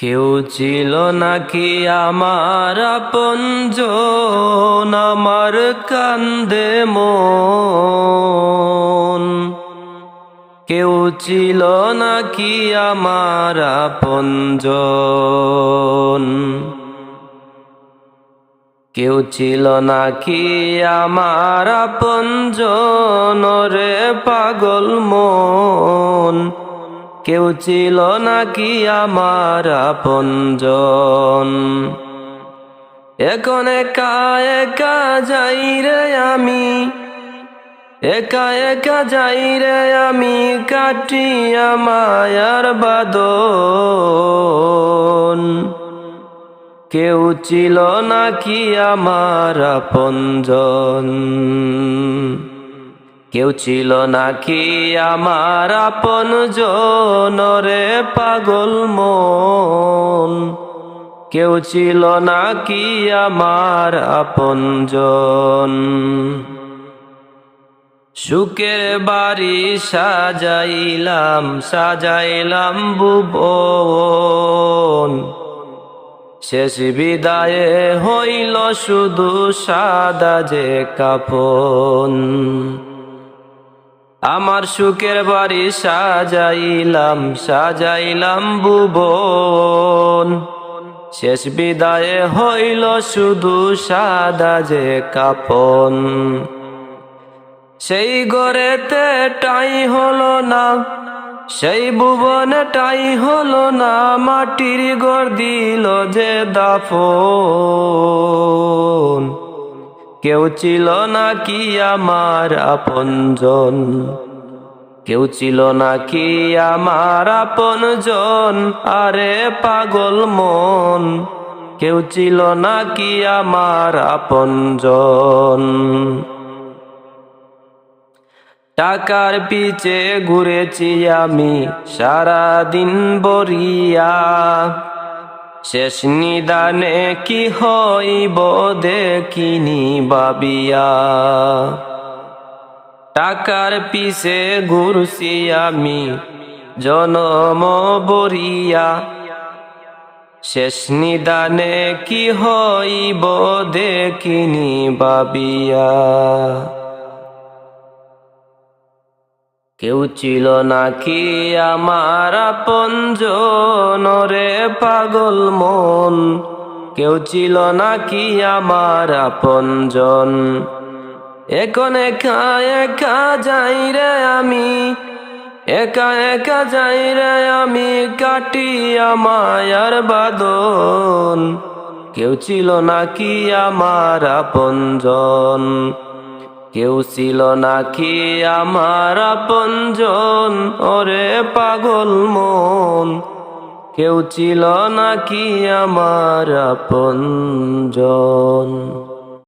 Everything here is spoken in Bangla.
কেউ ছিল নাকি আমার আপনজন, আমার কান্দে মন। কেউ ছিল নাকি আমার আপনজন, কেউ ছিল নাকি আমার আপনজন রে পাগল মন। কেউ ছিল নাকি আমার আপনজন। এখন একা একা যাই রে আমি, একা একা যাই রে আমি, কাটিয়া মায়ার বাঁধন। কেউ ছিল নাকি আমার আপনজন, কেউ ছিল নাকি আমার আপনজন রে পাগল মন। কেউ ছিল নাকি আমার আপনজন। সুখের বাড়ি সাজাইলাম সাজাইলাম ভুবন, শেষ বিদায়ে হইল শুধু সাদা যে কাফন। আমার সুখের বাড়ি সাজাইলাম সাজাইলাম ভুবন, শেষ বিদায়ে হইল শুধু সাদা যে কাফন। সেই ঘরেতে টাই হলো না, সেই ভুবনে টাই হলো না, মাটির ঘর দিল যে দাফন। কেউ ছিল নাকি আমার আপনজন, কেউ ছিল নাকি আমার আপনজন। আরে পাগল মন, কেউ ছিল নাকি আমার আপনজন। টাকার পিছে ঘুরেছি আমি সারাদিন বরিয়া, শেষ নিদানে কি হইব দেখিনি ভাবিয়া। টাকার পিছে ঘুরছি আমি জনম বরিয়া, শেষ নিদানে কি হইব দেখিনি ভাবিয়া। কেউ ছিল নাকি আমার আপনজন রে পাগল মন। কেউ ছিল নাকি আমার আপনজন। এখন একা একা যাই রে আমি, একা একা যাই রে আমি, কাটিয়া মায়ার বাঁধন। কেউ ছিল নাকি আমার আপনজন, কেউ ছিল নাকি আমার আপনজন ওরে পাগল মন। কেউ ছিল নাকি আমার আপনজন।